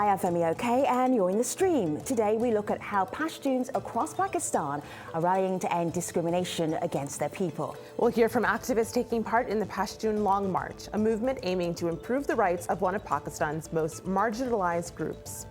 Hi, I'm Femi OK, and you're in the stream. Today we look at how Pashtuns across Pakistan are rallying to end discrimination against their people. We'll hear from activists taking part in the Pashtun Long March, a movement aiming to improve the rights of one of Pakistan's most marginalized groups.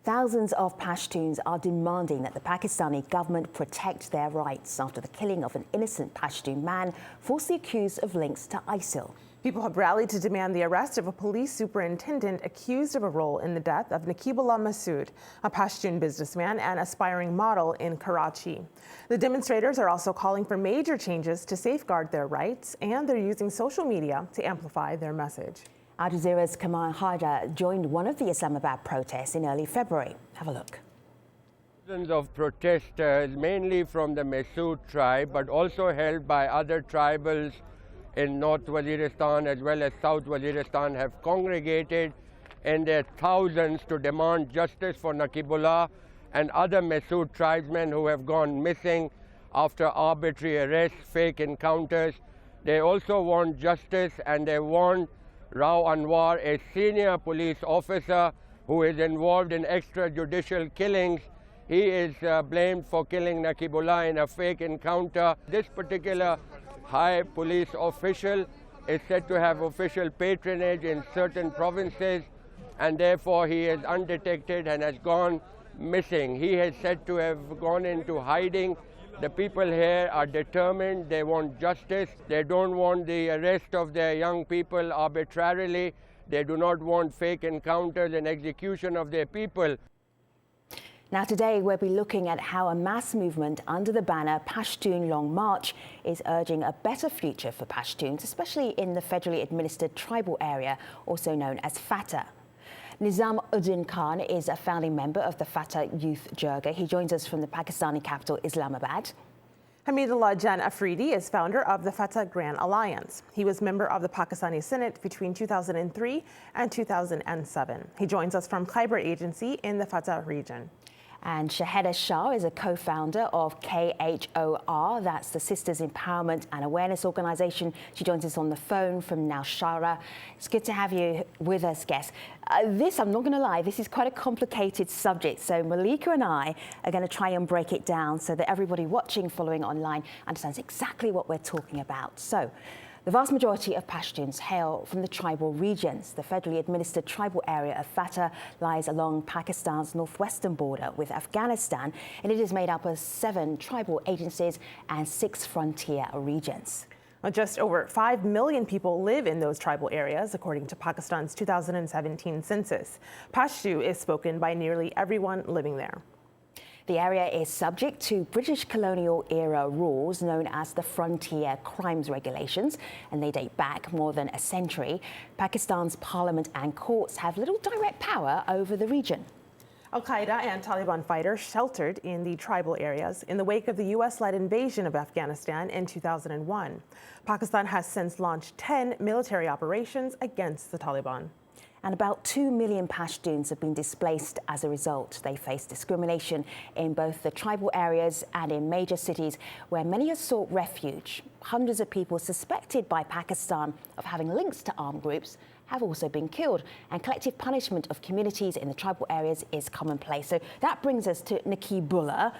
Thousands of Pashtuns are demanding that the Pakistani government protect their rights after the killing of an innocent Pashtun man falsely accused of links to Isil. People have rallied to demand the arrest of a police superintendent accused of a role in the death of Naqeebullah Mehsud, a Pashtun businessman and aspiring model in Karachi. The demonstrators are also calling for major changes to safeguard their rights, and they're using social media to amplify their message. Al Jazeera's Kamal Haidar joined one of the Islamabad protests in early February. Have a look. Thousands of protesters, mainly from the Masoud tribe, but also held by other tribals in North Waziristan as well as South Waziristan, have congregated in their thousands to demand justice for Naqeebullah and other Masoud tribesmen who have gone missing after arbitrary arrests, fake encounters. They also want justice, and they want Rao Anwar, a senior police officer who is involved in extrajudicial killings. He is blamed for killing Naqeebullah in a fake encounter. This particular high police official is said to have official patronage in certain provinces, and therefore he is undetected and has gone missing. He is said to have gone into hiding. The people here are determined. They want justice. They don't want the arrest of their young people arbitrarily. They do not want fake encounters and execution of their people. Now today we'll be looking at how a mass movement under the banner Pashtun Long March is urging a better future for Pashtuns, especially in the federally administered tribal area, also known as FATA. Nizamuddin Khan is a founding member of the FATA Youth Jirga. He joins us from the Pakistani capital, Islamabad. Hamidullah Jan Afridi is founder of the FATA Grand Alliance. He was member of the Pakistani Senate between 2003 and 2007. He joins us from Khyber Agency in the FATA region. And Shaheda Shah is a co-founder of KHOR, that's the Sisters Empowerment and Awareness Organisation. She joins us on the phone from Nowshara. It's good to have you with us, guest. I'm not going to lie, this is quite a complicated subject, so Malika and I are going to try and break it down so that everybody watching, following online, understands exactly what we're talking about. So, the vast majority of Pashtuns hail from the tribal regions. The federally administered tribal area of FATA lies along Pakistan's northwestern border with Afghanistan, and it is made up of 7 tribal agencies and 6 frontier regions. Just over 5 million people live in those tribal areas, according to Pakistan's 2017 census. Pashtu is spoken by nearly everyone living there. The area is subject to British colonial era rules known as the Frontier Crimes Regulations, and they date back more than a century. Pakistan's parliament and courts have little direct power over the region. Al-Qaeda and Taliban fighters sheltered in the tribal areas in the wake of the U.S.-led invasion of Afghanistan in 2001. Pakistan has since launched 10 military operations against the Taliban. And about 2 million Pashtuns have been displaced as a result. They face discrimination in both the tribal areas and in major cities where many have sought refuge. Hundreds of people suspected by Pakistan of having links to armed groups have also been killed, and collective punishment of communities in the tribal areas is commonplace. So that brings us to Naqeebullah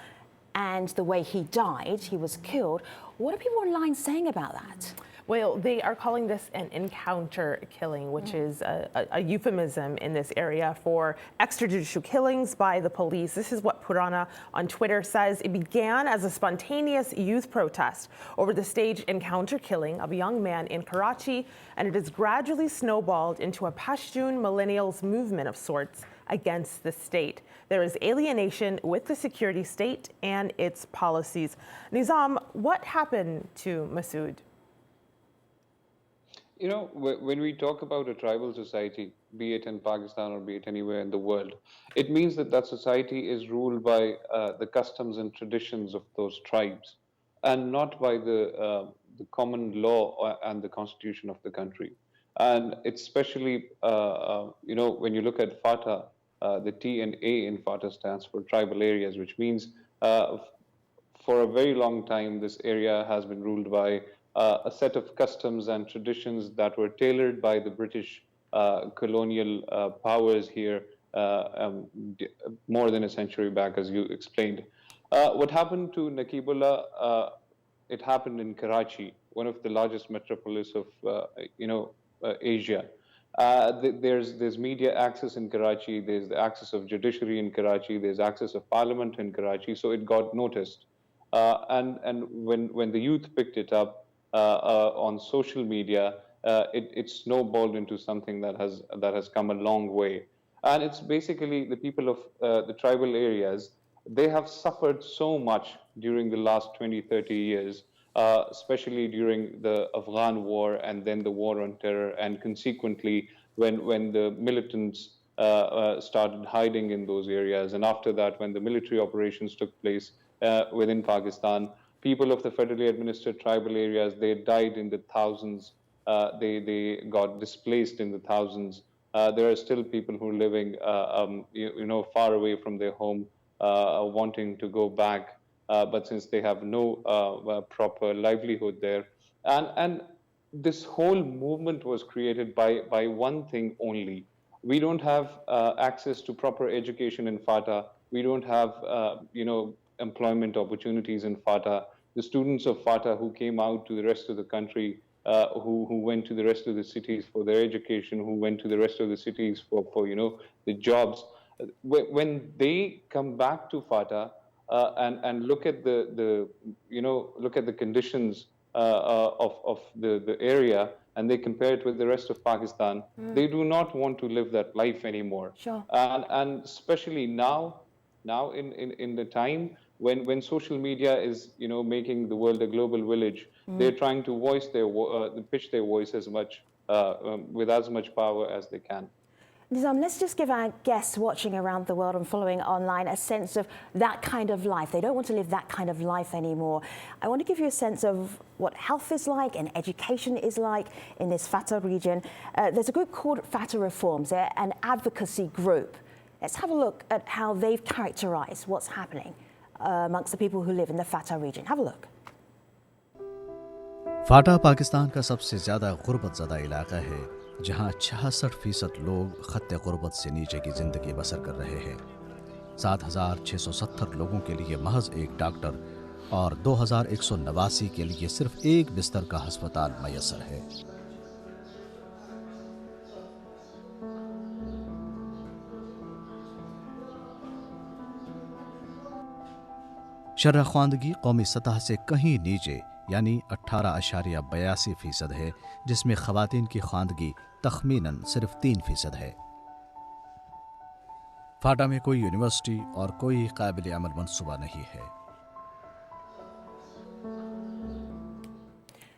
and the way he died. He was killed. What are people online saying about that? Well, they are calling this an encounter killing, which is a euphemism in this area for extrajudicial killings by the police. This is what Purana on Twitter says. It began as a spontaneous youth protest over the staged encounter killing of a young man in Karachi, and it has gradually snowballed into a Pashtun millennials movement of sorts against the state. There is alienation with the security state and its policies. Nizam, what happened to Masoud? You know, when we talk about a tribal society, be it in Pakistan or be it anywhere in the world, it means that that society is ruled by the customs and traditions of those tribes, and not by the common law and the constitution of the country. And it's especially, you know, when you look at FATA, the T and A in FATA stands for tribal areas, which means for a very long time, this area has been ruled by a set of customs and traditions that were tailored by the British colonial powers here more than a century back, as you explained. What happened to Naqeebullah? It happened in Karachi, one of the largest metropolis of Asia. There's media access in Karachi. There's the access of judiciary in Karachi. There's access of parliament in Karachi. So it got noticed, and when the youth picked it up on social media, it snowballed into something that has come a long way. And it's basically the people of the tribal areas. They have suffered so much during the last 20-30 years, especially during the Afghan war and then the war on terror, and consequently when the militants started hiding in those areas, and after that when the military operations took place within Pakistan, people of the federally administered tribal areas, they died in the thousands. They got displaced in the thousands. There are still people who are living far away from their home, wanting to go back, but since they have no proper livelihood there, and this whole movement was created by one thing only. We don't have access to proper education in FATA. We don't have employment opportunities in FATA. The students of FATA who came out to the rest of the country, who went to the rest of the cities for their education, who went to the rest of the cities for the jobs, when they come back to FATA and look at the conditions of the area, and they compare it with the rest of Pakistan, they do not want to live that life anymore. Sure. And especially now in the time when social media is making the world a global village, they're trying to voice pitch their voice as much with as much power as they can. Nizam, let's just give our guests watching around the world and following online a sense of that kind of life. They don't want to live that kind of life anymore. I want to give you a sense of what health is like and education is like in this FATA region. There's a group called FATA Reforms. They're an advocacy group. Let's have a look at how they've characterized what's happening amongst the people who live in the FATA region. Have a look. फाटा पाकिस्तान का सबसे ज़्यादा गुर्बत ज़दा इलाका है, जहाँ 66% लोग खत्ते गुर्बत से नीचे की ज़िंदगी बसर कर रहे हैं। 7,670 लोगों के लिए महज एक डॉक्टर और 2,189 के लिए सिर्फ एक बिस्तर का हस्पताल मैसर है। शरह ख्वानदगी कौमी सतह से कहीं नीचे यानी 18.82% है, जिसमें ख़वातीन की ख्वानदगी तखमीनन सिर्फ 3% है। फाटा में कोई यूनिवर्सिटी और कोई काबिल अमल मंसूबा नहीं है।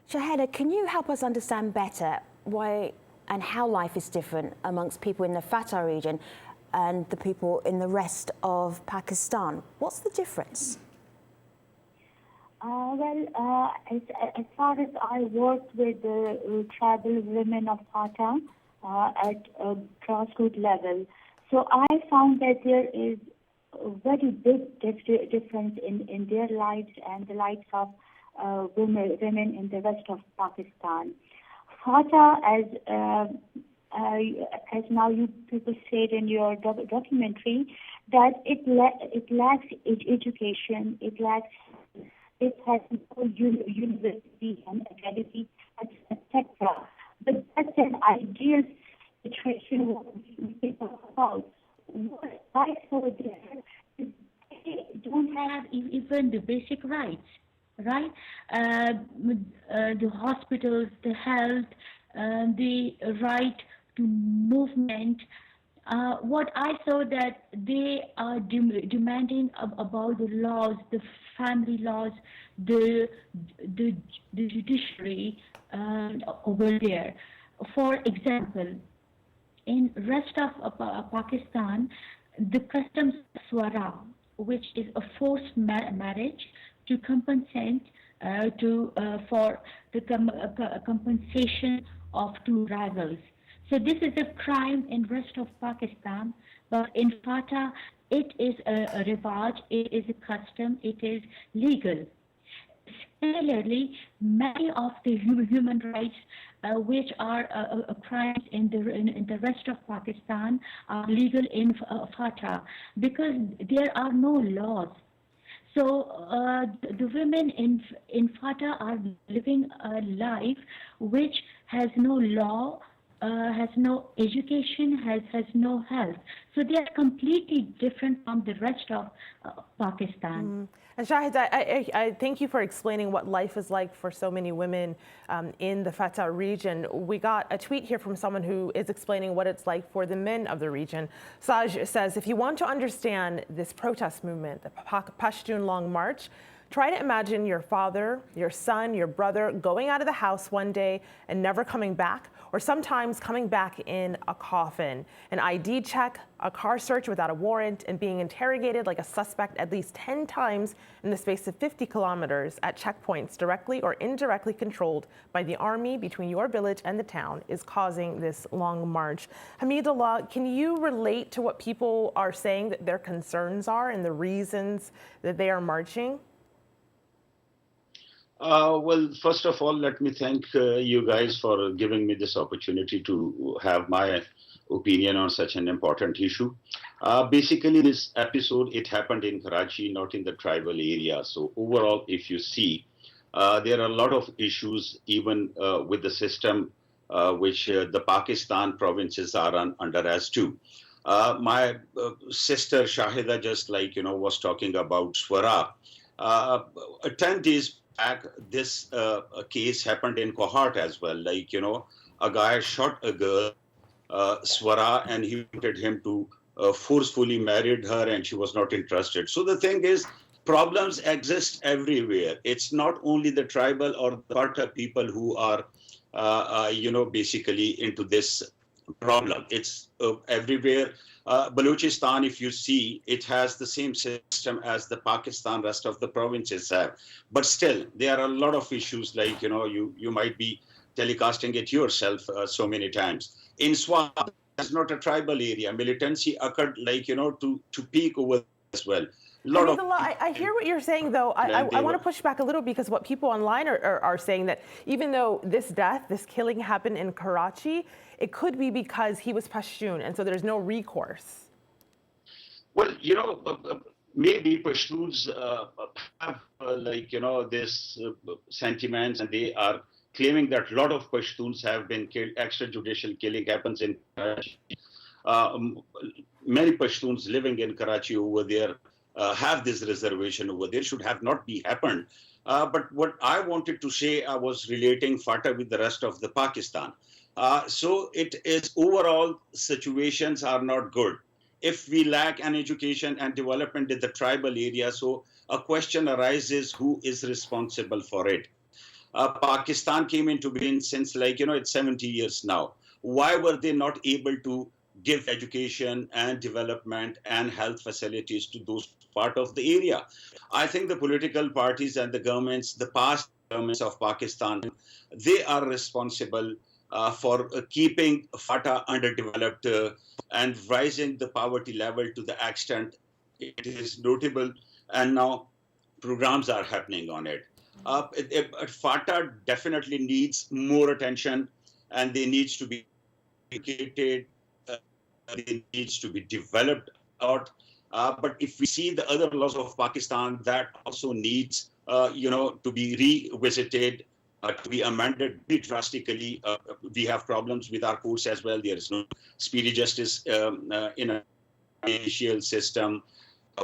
Shaheda, can you help us understand better why and how life is different amongst people in the FATA region and the people in the rest of Pakistan? What's the difference? As far as I worked with the tribal women of FATA at a grassroots level, so I found that there is a very big difference in their lives and the lives of women in the rest of Pakistan. FATA, as now you people said in your documentary, that it lacks education, it has no university and academy, etc. But that's an ideal situation we talk about. What I saw there is they don't have even the basic rights, right? The hospitals, the health, the right to movement. What I saw that they are demanding about the laws, the family laws, the judiciary over there. For example, in rest of Pakistan, the customs of swara, which is a forced marriage to compensate for the compensation of two rivals. So this is a crime in rest of Pakistan, but in FATA, it is a rivaj, it is a custom, it is legal. Similarly, many of the human rights which are crimes in the rest of Pakistan are legal in FATA because there are no laws. So the women in FATA are living a life which has no law, has no education, has no health. So they are completely different from the rest of Pakistan. And Shahid, I thank you for explaining what life is like for so many women in the FATA region. We got a tweet here from someone who is explaining what it's like for the men of the region. Saj says, if you want to understand this protest movement, the Pashtun Long March, try to imagine your father, your son, your brother going out of the house one day and never coming back, or sometimes coming back in a coffin, an ID check, a car search without a warrant, and being interrogated like a suspect at least 10 times in the space of 50 kilometers at checkpoints directly or indirectly controlled by the army between your village and the town is causing this long march. Hamidullah, can you relate to what people are saying that their concerns are and the reasons that they are marching? Well, first of all, let me thank you guys for giving me this opportunity to have my opinion on such an important issue. Basically, this episode, it happened in Karachi, not in the tribal area. So overall, if you see, there are a lot of issues even with the system which the Pakistan provinces are under as too. My sister Shahida just was talking about Swara. 10 days back, this case happened in Kohart as well. A guy shot a girl, Swara, and he wanted him to forcefully married her, and she was not interested. So the thing is, problems exist everywhere. It's not only the tribal or the Fata people who are, basically into this problem. It's everywhere. Balochistan, if you see, it has the same system as the Pakistan, rest of the provinces have. But still, there are a lot of issues you might be telecasting it yourself so many times. In Swat, it's not a tribal area. Militancy occurred to peak over as well. I hear what you're saying, though. I want to push back a little because what people online are saying that even though this killing happened in Karachi, it could be because he was Pashtun, and so there's no recourse. Well, maybe Pashtuns have this sentiments, and they are claiming that a lot of Pashtuns have been killed. Extrajudicial killing happens in Karachi. Many Pashtuns living in Karachi over there have this reservation over there, should have not be happened. But what I wanted to say, I was relating FATA with the rest of the Pakistan. So it is overall situations are not good. If we lack an education and development in the tribal area, so a question arises, who is responsible for it? Pakistan came into being since it's 70 years now. Why were they not able to give education and development and health facilities to those part of the area? I think the political parties and the governments, the past governments of Pakistan, they are responsible for keeping FATA underdeveloped and rising the poverty level to the extent it is notable, and now programs are happening on it. FATA definitely needs more attention, and they needs to be educated, they needs to be developed out. But if we see the other laws of Pakistan, that also needs to be revisited, to be amended very drastically. We have problems with our courts as well. There is no speedy justice in a judicial system.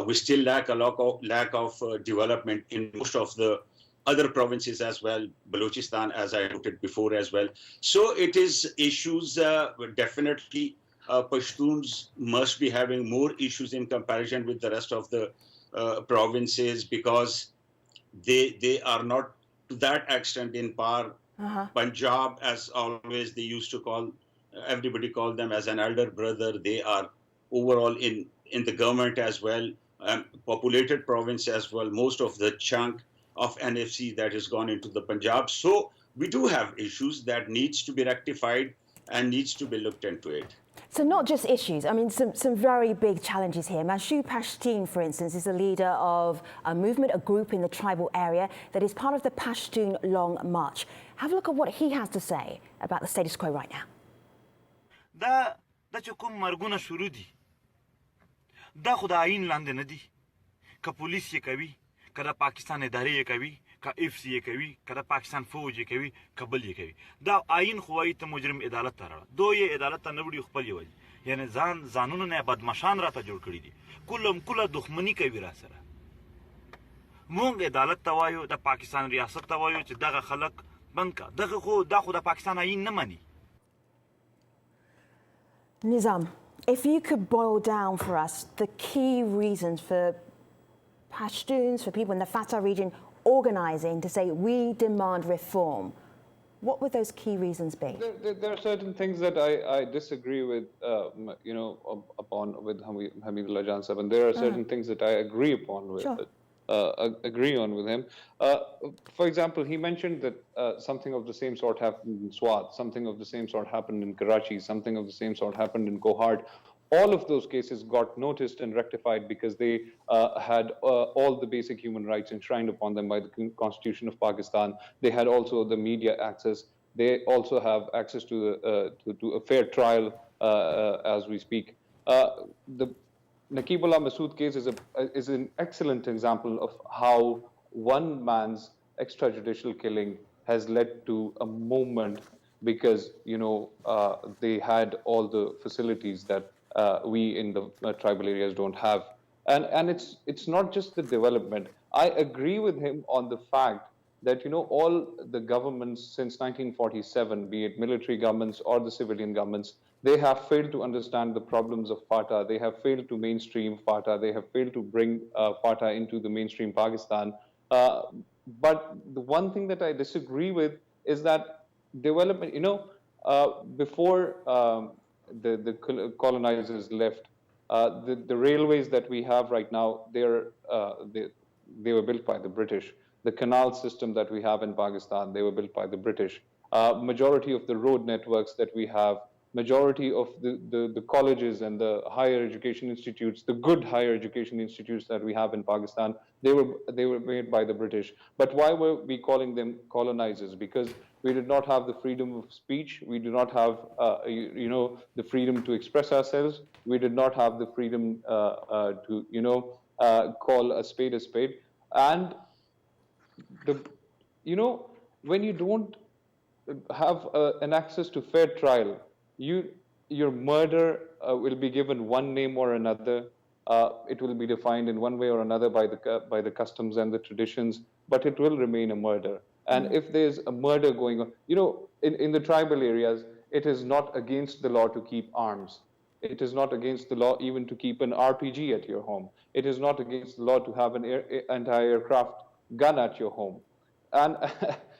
We still lack of development in most of the other provinces as well, Balochistan, as I noted before as well. So it is issues definitely. Pashtuns must be having more issues in comparison with the rest of the provinces because they are not to that extent in par. Punjab, as always, they used to everybody called them as an elder brother. They are overall in the government as well, populated province as well, most of the chunk of NFC that has gone into the Punjab. So we do have issues that needs to be rectified and needs to be looked into it. So not just issues, I mean, some very big challenges here. Masoud Pashtun, for instance, is the leader of a movement, a group in the tribal area that is part of the Pashtun Long March. Have a look at what he has to say about the status quo right now. دا چې کوم مرګونه شروع دي دا خو د آیین لاندې نه دي که پولیس یې کوي که د پاکستان ادارې یې کوي که اف سی یې کوي که د پاکستان فوج یې کوي که بل یې کوي دا آیین خو وایي ته مجرم عدالت ته راوړه دو یې عدالت ته نه وړي خپل یې وایي یعنې ځانونه نه بدماشان راته جوړ کړي دي کله دښمني کوي را سره مونږ عدالت ته وایو د پاکستان ریاست ته وایو چې دغه خلک بند کا دغه خو دا خو د پاکستان آیین نه مني. Nizam, if you could boil down for us the key reasons for Pashtuns, for people in the FATA region, organising to say we demand reform, what would those key reasons be? There are certain things that I disagree with, with Hamidullah Jan Sahib, and there are certain things that I agree upon with. Sure. Agree on with him. For example, he mentioned that something of the same sort happened in Swat, something of the same sort happened in Karachi, something of the same sort happened in Kohart. All of those cases got noticed and rectified because they had all the basic human rights enshrined upon them by the Constitution of Pakistan. They had also the media access. They also have access to a fair trial as we speak. The Naqeebullah Mehsud case is an excellent example of how one man's extrajudicial killing has led to a movement because, they had all the facilities that we in the tribal areas don't have. And it's not just the development. I agree with him on the fact that, all the governments since 1947, be it military governments or the civilian governments, they have failed to understand the problems of FATA. They have failed to mainstream FATA. They have failed to bring FATA into the mainstream Pakistan. But the one thing that I disagree with is that development, before the colonizers left, the railways that we have right now, they were built by the British. The canal system that we have in Pakistan, they were built by the British. Majority of the road networks that we have, majority of the colleges and the higher education institutes, the good higher education institutes that we have in Pakistan, they were made by the British. But why were we calling them colonizers? Because we did not have the freedom of speech. We do not have, the freedom to express ourselves. We did not have the freedom to, call a spade, and when you don't have an access to fair trial, your murder will be given one name or another. It will be defined in one way or another by the customs and the traditions, but it will remain a murder. And if there's a murder going on, in the tribal areas, it is not against the law to keep arms. It is not against the law even to keep an RPG at your home. It is not against the law to have an anti-aircraft gun at your home. And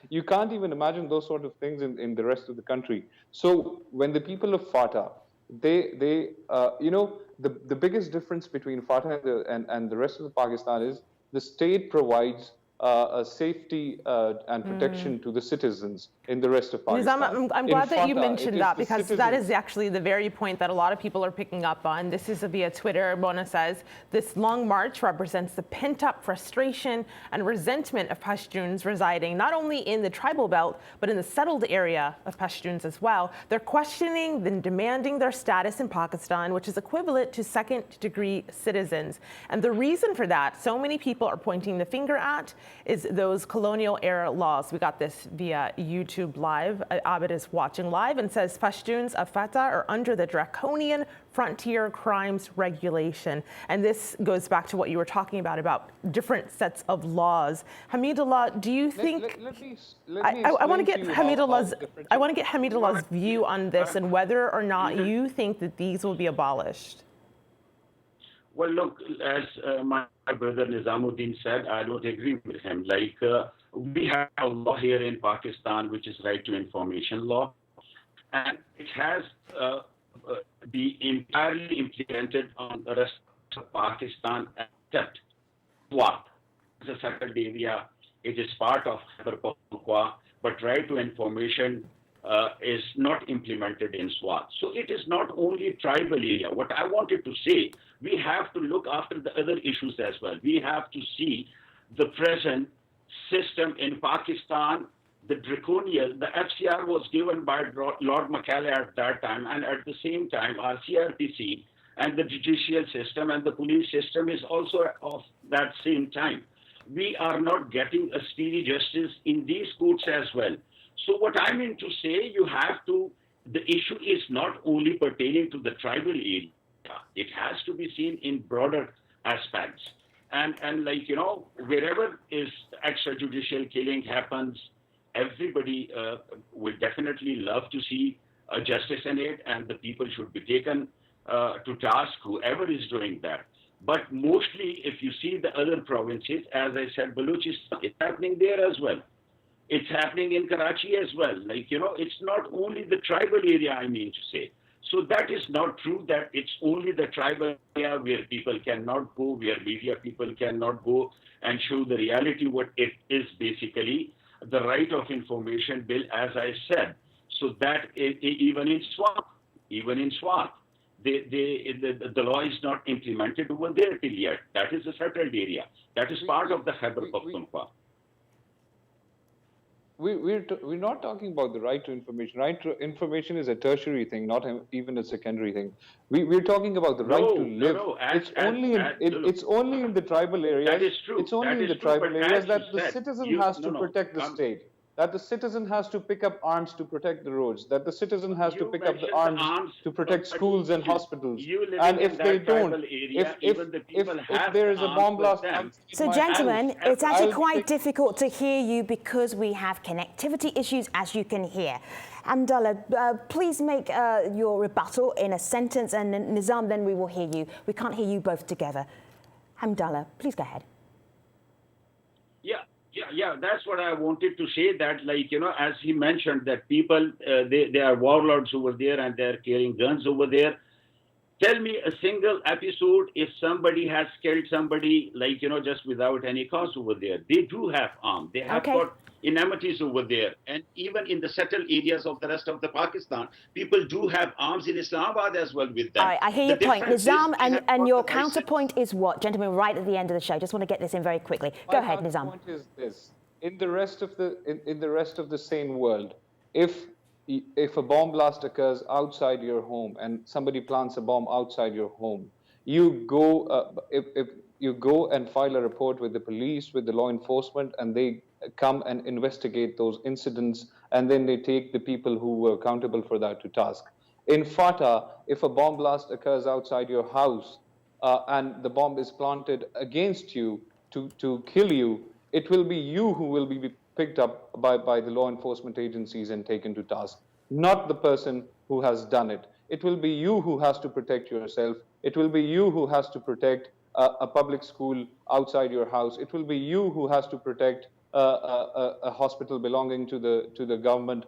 you can't even imagine those sort of things in the rest of the country. So when the people of FATA, the biggest difference between FATA and the rest of Pakistan is the state provides a safety and protection to the citizens in the rest of Pakistan. I'm glad that you mentioned that, because that is actually the very point that a lot of people are picking up on. This is via Twitter. Mona says, this long march represents the pent-up frustration and resentment of Pashtuns residing not only in the tribal belt, but in the settled area of Pashtuns as well. They're questioning and demanding their status in Pakistan, which is equivalent to second-degree citizens. And the reason for that, so many people are pointing the finger at, is those colonial-era laws. We got this via YouTube Live. Abid is watching live and says Pashtuns of FATA are under the draconian frontier crimes regulation. And this goes back to what you were talking about different sets of laws. Hamidullah, do you think... I want to get Hamidullah's view on this and whether or not you think that these will be abolished. Well, look, as my brother Nizamuddin said, I don't agree with him. We have a law here in Pakistan, which is right to information law, and it has be entirely implemented on the rest of Pakistan except Swat. It's a settled area. It is part of Khyber Pakhtunkhwa, but right to information is not implemented in Swat. So it is not only tribal area. What I wanted to say, we have to look after the other issues as well. We have to see the present system in Pakistan, the draconian, the FCR was given by Lord Macaulay at that time, and at the same time, our CRPC and the judicial system and the police system is also of that same time. We are not getting a speedy justice in these courts as well. So what I mean to say, the issue is not only pertaining to the tribal area. It has to be seen in broader aspects. And like, wherever is extrajudicial killing happens, everybody would definitely love to see justice in it, and the people should be taken to task, whoever is doing that. But mostly, if you see the other provinces, as I said, Balochistan, it's happening there as well. It's happening in Karachi as well. Like, it's not only the tribal area, I mean to say. So that is not true that it's only the tribal area where people cannot go, where media people cannot go and show the reality, what it is basically, the right of information bill, as I said. So that even in Swat, the law is not implemented over there till yet. That is a settled area. That is part of the Khyber Pakhtunkhwa. We're not talking about the right to information. Right to information is a tertiary thing, not even a secondary thing. We're talking about the right to live. It's only in the tribal areas. That is true. It's only in the tribal areas that the citizen has to protect the state. That the citizen has to pick up arms to protect the roads, that the citizen has to pick up the arms to protect schools and hospitals. And if they don't, if there is a bomb blast... So gentlemen, it's actually quite difficult to hear you because we have connectivity issues, as you can hear. Hamdallah, please make your rebuttal in a sentence, and Nizam, then we will hear you. We can't hear you both together. Hamdallah, please go ahead. Yeah, that's what I wanted to say, that, like, as he mentioned, that people, they are warlords over there and they're carrying guns over there. Tell me a single episode if somebody has killed somebody, like, just without any cause over there. They do have arms. They have got enmities over there. And even in the settled areas of the rest of the Pakistan, people do have arms in Islamabad as well with them. All right, I hear your point. Nizam, and your counterpoint is what? Gentlemen, right at the end of the show. Just want to get this in very quickly. Go ahead, Nizam. My point is this. In the rest of the sane world, if a bomb blast occurs outside your home and somebody plants a bomb outside your home, you go if you go and file a report with the police, with the law enforcement, and they come and investigate those incidents, and then they take the people who were accountable for that to task. In FATA, if a bomb blast occurs outside your house and the bomb is planted against you to kill you, it will be you who will be picked up by the law enforcement agencies and taken to task, not the person who has done it. It will be you who has to protect yourself. It will be you who has to protect a public school outside your house. It will be you who has to protect a hospital belonging to the government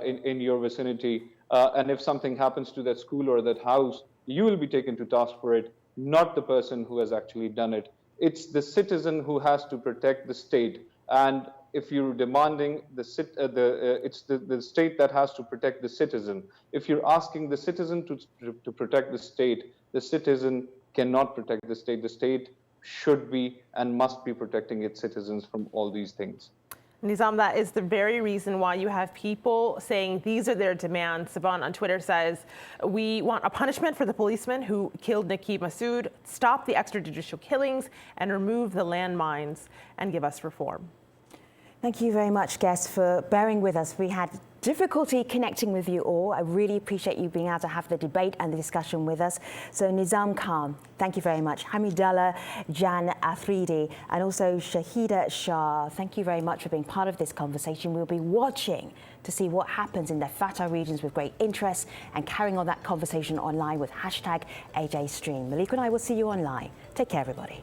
in your vicinity. And if something happens to that school or that house, you will be taken to task for it, not the person who has actually done it. It's the citizen who has to protect the state. And if you're demanding it's the state that has to protect the citizen. If you're asking the citizen to protect the state, the citizen cannot protect the state. The state should be and must be protecting its citizens from all these things. Nizam, that is the very reason why you have people saying these are their demands. Sivan on Twitter says, we want a punishment for the policeman who killed Naqeeb Masoud, stop the extrajudicial killings, and remove the landmines, and give us reform. Thank you very much, guests, for bearing with us. We had difficulty connecting with you all. I really appreciate you being able to have the debate and the discussion with us. So Nizam Khan, thank you very much. Hamidullah Jan Afridi and also Shahida Shah, thank you very much for being part of this conversation. We'll be watching to see what happens in the FATA regions with great interest and carrying on that conversation online with #AJStream. Malik and I will see you online. Take care, everybody.